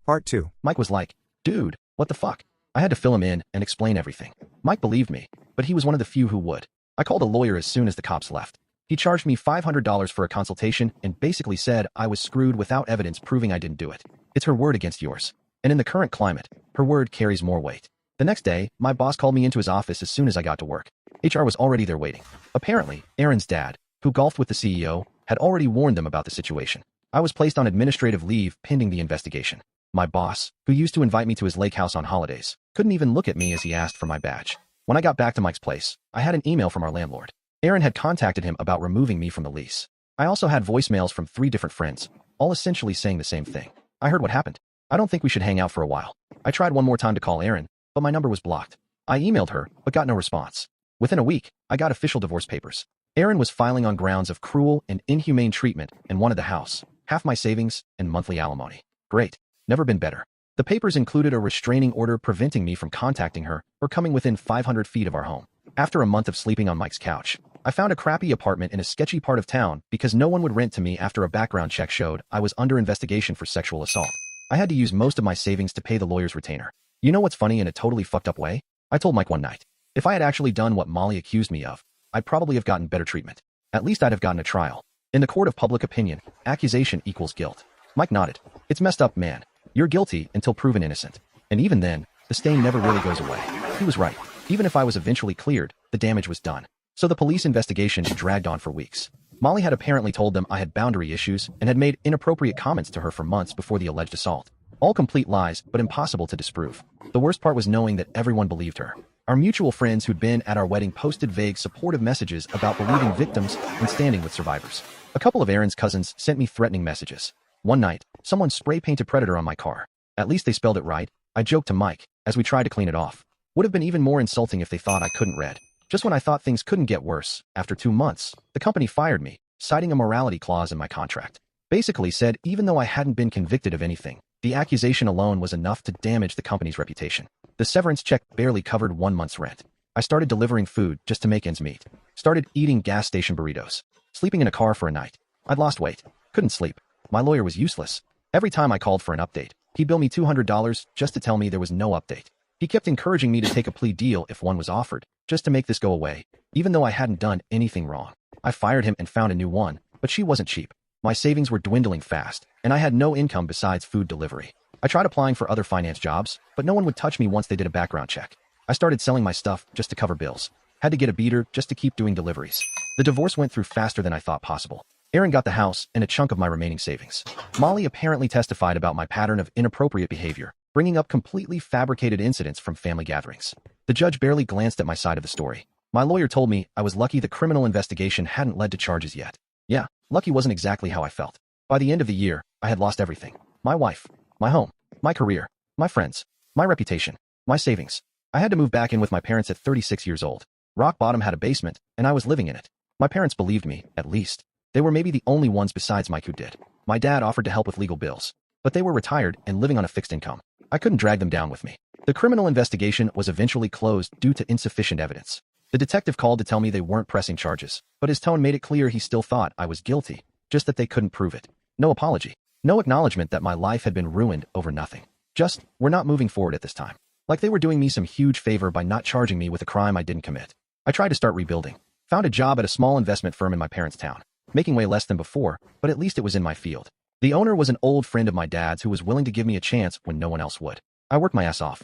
Part 2. Mike was like, dude, what the fuck? I had to fill him in and explain everything. Mike believed me, but he was one of the few who would. I called a lawyer as soon as the cops left. He charged me $500 for a consultation and basically said I was screwed without evidence proving I didn't do it. It's her word against yours. And in the current climate, her word carries more weight. The next day, my boss called me into his office as soon as I got to work. HR was already there waiting. Apparently, Aaron's dad, who golfed with the CEO, had already warned them about the situation. I was placed on administrative leave pending the investigation. My boss, who used to invite me to his lake house on holidays, couldn't even look at me as he asked for my badge. When I got back to Mike's place, I had an email from our landlord. Aaron had contacted him about removing me from the lease. I also had voicemails from 3 different friends, all essentially saying the same thing. I heard what happened. I don't think we should hang out for a while. I tried one more time to call Aaron, but my number was blocked. I emailed her, but got no response. Within a week, I got official divorce papers. Aaron was filing on grounds of cruel and inhumane treatment and wanted the house, half my savings, and monthly alimony. Great. Never been better. The papers included a restraining order preventing me from contacting her or coming within 500 feet of our home. After a month of sleeping on Mike's couch, I found a crappy apartment in a sketchy part of town because no one would rent to me after a background check showed I was under investigation for sexual assault. I had to use most of my savings to pay the lawyer's retainer. You know what's funny in a totally fucked up way? I told Mike one night, if I had actually done what Molly accused me of, I'd probably have gotten better treatment. At least I'd have gotten a trial. In the court of public opinion, accusation equals guilt. Mike nodded. It's messed up, man. You're guilty until proven innocent. And even then, the stain never really goes away. He was right. Even if I was eventually cleared, the damage was done. So the police investigation dragged on for weeks. Molly had apparently told them I had boundary issues and had made inappropriate comments to her for months before the alleged assault. All complete lies, but impossible to disprove. The worst part was knowing that everyone believed her. Our mutual friends who'd been at our wedding posted vague, supportive messages about believing victims and standing with survivors. A couple of Aaron's cousins sent me threatening messages. One night, someone spray-painted Predator on my car. At least they spelled it right, I joked to Mike, as we tried to clean it off. Would have been even more insulting if they thought I couldn't read. Just when I thought things couldn't get worse, after 2 months, the company fired me, citing a morality clause in my contract. Basically said even though I hadn't been convicted of anything, the accusation alone was enough to damage the company's reputation. The severance check barely covered 1 month's rent. I started delivering food just to make ends meet. Started eating gas station burritos. Sleeping in a car for a night. I'd lost weight. Couldn't sleep. My lawyer was useless. Every time I called for an update, he'd bill me $200 just to tell me there was no update. He kept encouraging me to take a plea deal if one was offered, just to make this go away, even though I hadn't done anything wrong. I fired him and found a new one, but she wasn't cheap. My savings were dwindling fast, and I had no income besides food delivery. I tried applying for other finance jobs, but no one would touch me once they did a background check. I started selling my stuff just to cover bills. Had to get a beater just to keep doing deliveries. The divorce went through faster than I thought possible. Aaron got the house and a chunk of my remaining savings. Molly apparently testified about my pattern of inappropriate behavior, bringing up completely fabricated incidents from family gatherings. The judge barely glanced at my side of the story. My lawyer told me I was lucky the criminal investigation hadn't led to charges yet. Yeah, lucky wasn't exactly how I felt. By the end of the year, I had lost everything. My wife, my home, my career, my friends, my reputation, my savings. I had to move back in with my parents at 36 years old. Rock Bottom had a basement, and I was living in it. My parents believed me, at least. They were maybe the only ones besides Mike who did. My dad offered to help with legal bills, but they were retired and living on a fixed income. I couldn't drag them down with me. The criminal investigation was eventually closed due to insufficient evidence. The detective called to tell me they weren't pressing charges, but his tone made it clear he still thought I was guilty, just that they couldn't prove it. No apology. No acknowledgement that my life had been ruined over nothing. Just, we're not moving forward at this time. Like they were doing me some huge favor by not charging me with a crime I didn't commit. I tried to start rebuilding. Found a job at a small investment firm in my parents' town. Making way less than before, but at least it was in my field. The owner was an old friend of my dad's who was willing to give me a chance when no one else would. I worked my ass off.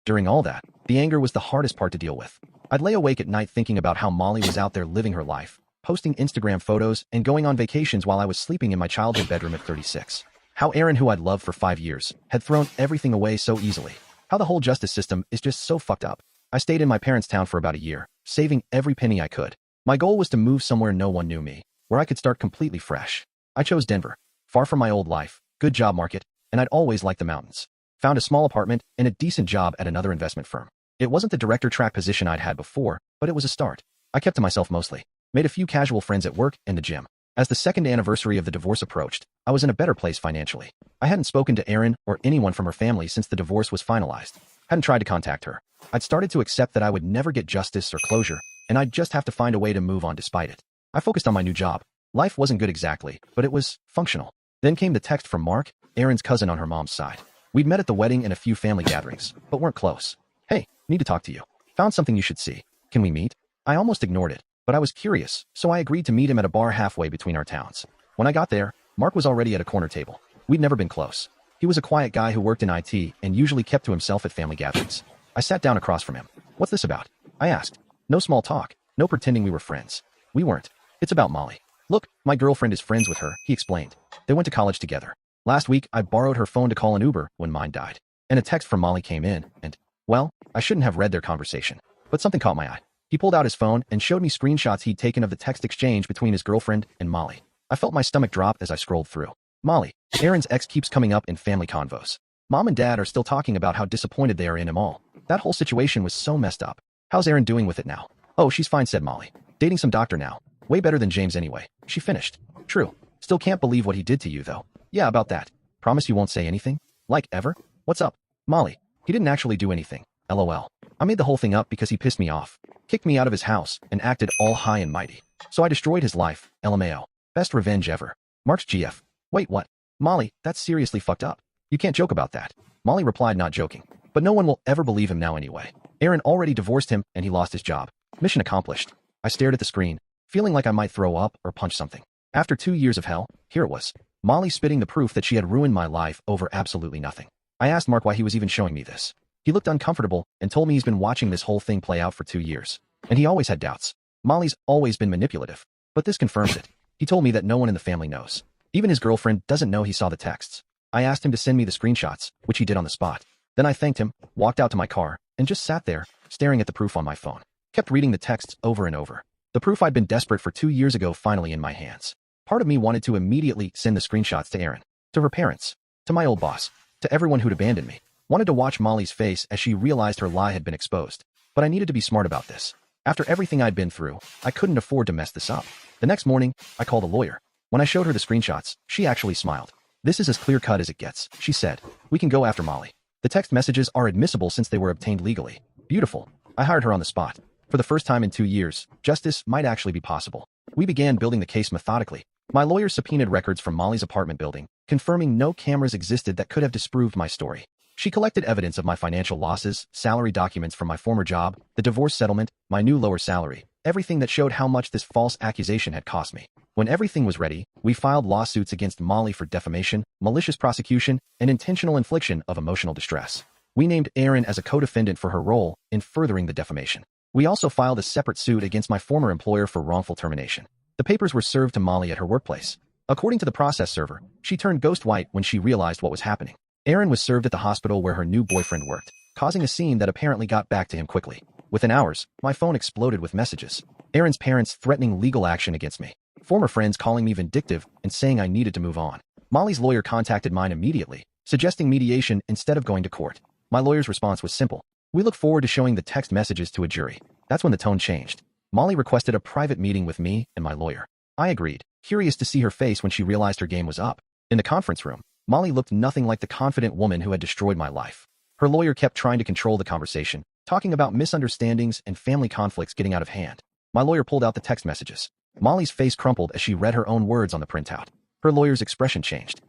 During all that, the anger was the hardest part to deal with. I'd lay awake at night thinking about how Molly was out there living her life, posting Instagram photos and going on vacations while I was sleeping in my childhood bedroom at 36. How Aaron, who I'd loved for 5 years, had thrown everything away so easily. How the whole justice system is just so fucked up. I stayed in my parents' town for about a year, saving every penny I could. My goal was to move somewhere no one knew me, where I could start completely fresh. I chose Denver, far from my old life, good job market, and I'd always liked the mountains. Found a small apartment and a decent job at another investment firm. It wasn't the director track position I'd had before, but it was a start. I kept to myself mostly. Made a few casual friends at work and the gym. As the second anniversary of the divorce approached, I was in a better place financially. I hadn't spoken to Erin or anyone from her family since the divorce was finalized. Hadn't tried to contact her. I'd started to accept that I would never get justice or closure, and I'd just have to find a way to move on despite it. I focused on my new job. Life wasn't good exactly, but it was functional. Then came the text from Mark. Erin's cousin on her mom's side. We'd met at the wedding and a few family gatherings, but weren't close. Hey, need to talk to you. Found something you should see. Can we meet? I almost ignored it, but I was curious, so I agreed to meet him at a bar halfway between our towns. When I got there, Mark was already at a corner table. We'd never been close. He was a quiet guy who worked in IT and usually kept to himself at family gatherings. I sat down across from him. What's this about? I asked. No small talk, no pretending we were friends. We weren't. It's about Molly. Look, my girlfriend is friends with her, he explained. They went to college together. Last week, I borrowed her phone to call an Uber when mine died. And a text from Molly came in, and, well, I shouldn't have read their conversation. But something caught my eye. He pulled out his phone and showed me screenshots he'd taken of the text exchange between his girlfriend and Molly. I felt my stomach drop as I scrolled through. Molly, Erin's ex, keeps coming up in family convos. Mom and Dad are still talking about how disappointed they are in him all. That whole situation was so messed up. How's Erin doing with it now? Oh, she's fine, said Molly. Dating some doctor now. Way better than James anyway. She finished. True. Still can't believe what he did to you, though. Yeah, about that. Promise you won't say anything? Like, ever? What's up? Molly, he didn't actually do anything. LOL. I made the whole thing up because he pissed me off, kicked me out of his house, and acted all high and mighty. So I destroyed his life. LMAO. Best revenge ever. Mark's GF. Wait, what? Molly, that's seriously fucked up. You can't joke about that. Molly replied, not joking. But no one will ever believe him now anyway. Erin already divorced him and he lost his job. Mission accomplished. I stared at the screen, feeling like I might throw up or punch something. After 2 years of hell, here it was. Molly spitting the proof that she had ruined my life over absolutely nothing. I asked Mark why he was even showing me this. He looked uncomfortable and told me he's been watching this whole thing play out for 2 years. And he always had doubts. Molly's always been manipulative. But this confirms it. He told me that no one in the family knows. Even his girlfriend doesn't know he saw the texts. I asked him to send me the screenshots, which he did on the spot. Then I thanked him, walked out to my car, and just sat there, staring at the proof on my phone. Kept reading the texts over and over. The proof I'd been desperate for 2 years ago finally in my hands. Part of me wanted to immediately send the screenshots to Erin, to her parents, to my old boss, to everyone who'd abandoned me. Wanted to watch Molly's face as she realized her lie had been exposed. But I needed to be smart about this. After everything I'd been through, I couldn't afford to mess this up. The next morning, I called a lawyer. When I showed her the screenshots, she actually smiled. This is as clear-cut as it gets, she said. We can go after Molly. The text messages are admissible since they were obtained legally. Beautiful. I hired her on the spot. For the first time in 2 years, justice might actually be possible. We began building the case methodically. My lawyer subpoenaed records from Molly's apartment building, confirming no cameras existed that could have disproved my story. She collected evidence of my financial losses, salary documents from my former job, the divorce settlement, my new lower salary, everything that showed how much this false accusation had cost me. When everything was ready, we filed lawsuits against Molly for defamation, malicious prosecution, and intentional infliction of emotional distress. We named Erin as a co-defendant for her role in furthering the defamation. We also filed a separate suit against my former employer for wrongful termination. The papers were served to Molly at her workplace. According to the process server, she turned ghost white when she realized what was happening. Erin was served at the hospital where her new boyfriend worked, causing a scene that apparently got back to him quickly. Within hours, my phone exploded with messages. Erin's parents threatening legal action against me. Former friends calling me vindictive and saying I needed to move on. Molly's lawyer contacted mine immediately, suggesting mediation instead of going to court. My lawyer's response was simple. We look forward to showing the text messages to a jury. That's when the tone changed. Molly requested a private meeting with me and my lawyer. I agreed, curious to see her face when she realized her game was up. In the conference room, Molly looked nothing like the confident woman who had destroyed my life. Her lawyer kept trying to control the conversation, talking about misunderstandings and family conflicts getting out of hand. My lawyer pulled out the text messages. Molly's face crumpled as she read her own words on the printout. Her lawyer's expression changed.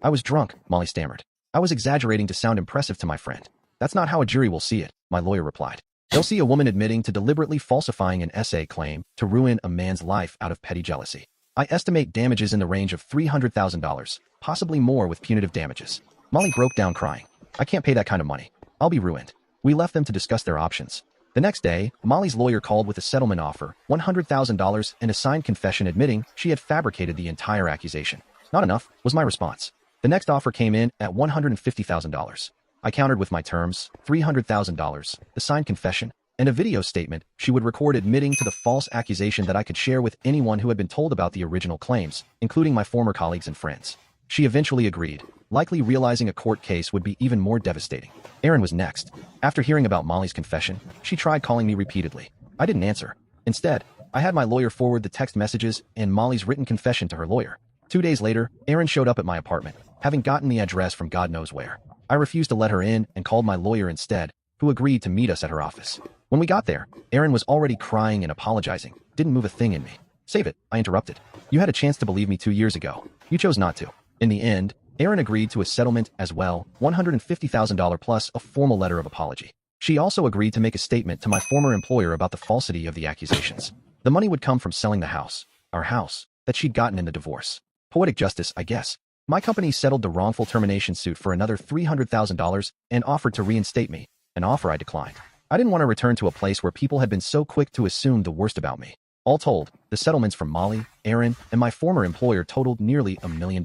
I was drunk, Molly stammered. I was exaggerating to sound impressive to my friend. That's not how a jury will see it, my lawyer replied. They'll see a woman admitting to deliberately falsifying an essay claim to ruin a man's life out of petty jealousy. I estimate damages in the range of $300,000, possibly more with punitive damages. Molly broke down crying. I can't pay that kind of money. I'll be ruined. We left them to discuss their options. The next day, Molly's lawyer called with a settlement offer, $100,000, and a signed confession admitting she had fabricated the entire accusation. Not enough, was my response. The next offer came in at $150,000. I countered with my terms, $300,000, the signed confession, and a video statement she would record admitting to the false accusation that I could share with anyone who had been told about the original claims, including my former colleagues and friends. She eventually agreed, likely realizing a court case would be even more devastating. Erin was next. After hearing about Molly's confession, she tried calling me repeatedly. I didn't answer. Instead, I had my lawyer forward the text messages and Molly's written confession to her lawyer. 2 days later, Erin showed up at my apartment, having gotten the address from God knows where. I refused to let her in and called my lawyer instead, who agreed to meet us at her office. When we got there, Erin was already crying and apologizing, didn't move a thing in me. Save it, I interrupted. You had a chance to believe me 2 years ago. You chose not to. In the end, Erin agreed to a settlement as well, $150,000 plus a formal letter of apology. She also agreed to make a statement to my former employer about the falsity of the accusations. The money would come from selling the house, our house, that she'd gotten in the divorce. Poetic justice, I guess. My company settled the wrongful termination suit for another $300,000 and offered to reinstate me, an offer I declined. I didn't want to return to a place where people had been so quick to assume the worst about me. All told, the settlements from Molly, Erin, and my former employer totaled nearly $1 million.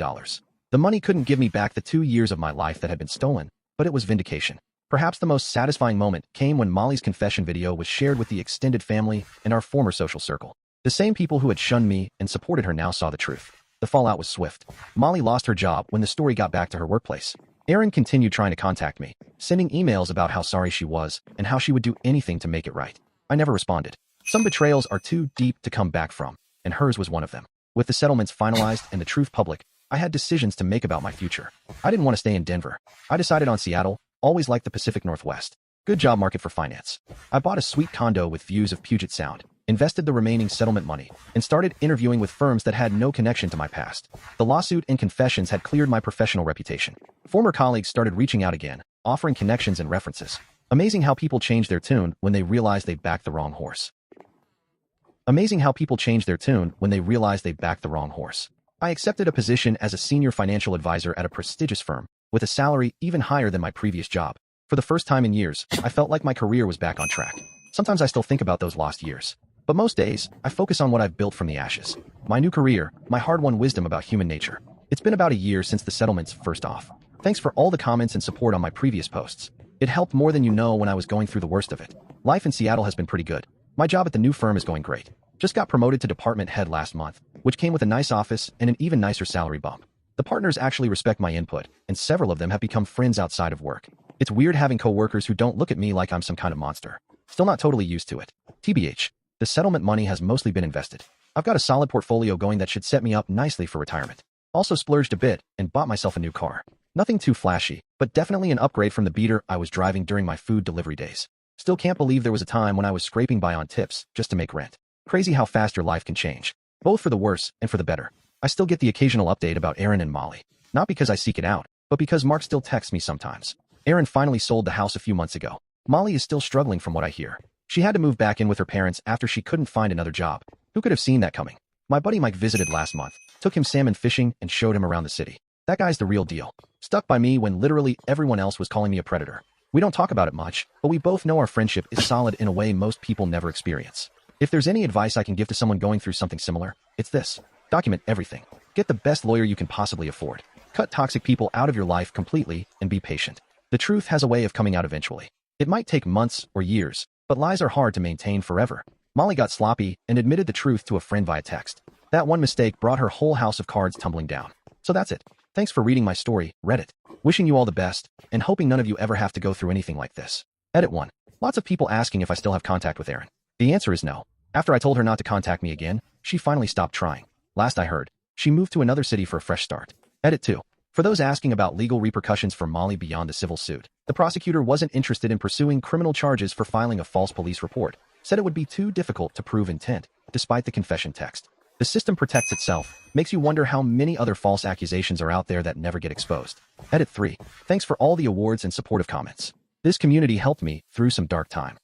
The money couldn't give me back the 2 years of my life that had been stolen, but it was vindication. Perhaps the most satisfying moment came when Molly's confession video was shared with the extended family and our former social circle. The same people who had shunned me and supported her now saw the truth. The fallout was swift. Molly lost her job when the story got back to her workplace. Erin continued trying to contact me, sending emails about how sorry she was and how she would do anything to make it right. I never responded. Some betrayals are too deep to come back from, and hers was one of them. With the settlements finalized and the truth public, I had decisions to make about my future. I didn't want to stay in Denver. I decided on Seattle, always liked the Pacific Northwest. Good job market for finance. I bought a sweet condo with views of Puget Sound, invested the remaining settlement money, and started interviewing with firms that had no connection to my past. The lawsuit and confessions had cleared my professional reputation. Former colleagues started reaching out again, offering connections and references. Amazing how people change their tune when they realize they backed the wrong horse. Amazing how people change their tune when they realize they backed the wrong horse. I accepted a position as a senior financial advisor at a prestigious firm, with a salary even higher than my previous job. For the first time in years, I felt like my career was back on track. Sometimes I still think about those lost years. But most days, I focus on what I've built from the ashes. My new career, my hard-won wisdom about human nature. It's been about a year since the settlements first off. Thanks for all the comments and support on my previous posts. It helped more than you know when I was going through the worst of it. Life in Seattle has been pretty good. My job at the new firm is going great. Just got promoted to department head last month, which came with a nice office and an even nicer salary bump. The partners actually respect my input, and several of them have become friends outside of work. It's weird having coworkers who don't look at me like I'm some kind of monster. Still not totally used to it. TBH, the settlement money has mostly been invested. I've got a solid portfolio going that should set me up nicely for retirement. Also splurged a bit and bought myself a new car. Nothing too flashy, but definitely an upgrade from the beater I was driving during my food delivery days. Still can't believe there was a time when I was scraping by on tips just to make rent. Crazy how fast your life can change, both for the worse and for the better. I still get the occasional update about Erin and Molly. Not because I seek it out, but because Mark still texts me sometimes. Erin finally sold the house a few months ago. Molly is still struggling from what I hear. She had to move back in with her parents after she couldn't find another job. Who could have seen that coming? My buddy Mike visited last month, took him salmon fishing and showed him around the city. That guy's the real deal. Stuck by me when literally everyone else was calling me a predator. We don't talk about it much, but we both know our friendship is solid in a way most people never experience. If there's any advice I can give to someone going through something similar, it's this. Document everything. Get the best lawyer you can possibly afford. Cut toxic people out of your life completely and be patient. The truth has a way of coming out eventually. It might take months or years, but lies are hard to maintain forever. Molly got sloppy and admitted the truth to a friend via text. That one mistake brought her whole house of cards tumbling down. So that's it. Thanks for reading my story, Reddit. Wishing you all the best, and hoping none of you ever have to go through anything like this. Edit 1. Lots of people asking if I still have contact with Erin. The answer is no. After I told her not to contact me again, she finally stopped trying. Last I heard, she moved to another city for a fresh start. Edit 2. For those asking about legal repercussions for Molly beyond the civil suit, the prosecutor wasn't interested in pursuing criminal charges for filing a false police report. Said it would be too difficult to prove intent, despite the confession text. The system protects itself, makes you wonder how many other false accusations are out there that never get exposed. Edit 3. Thanks for all the awards and supportive comments. This community helped me through some dark time.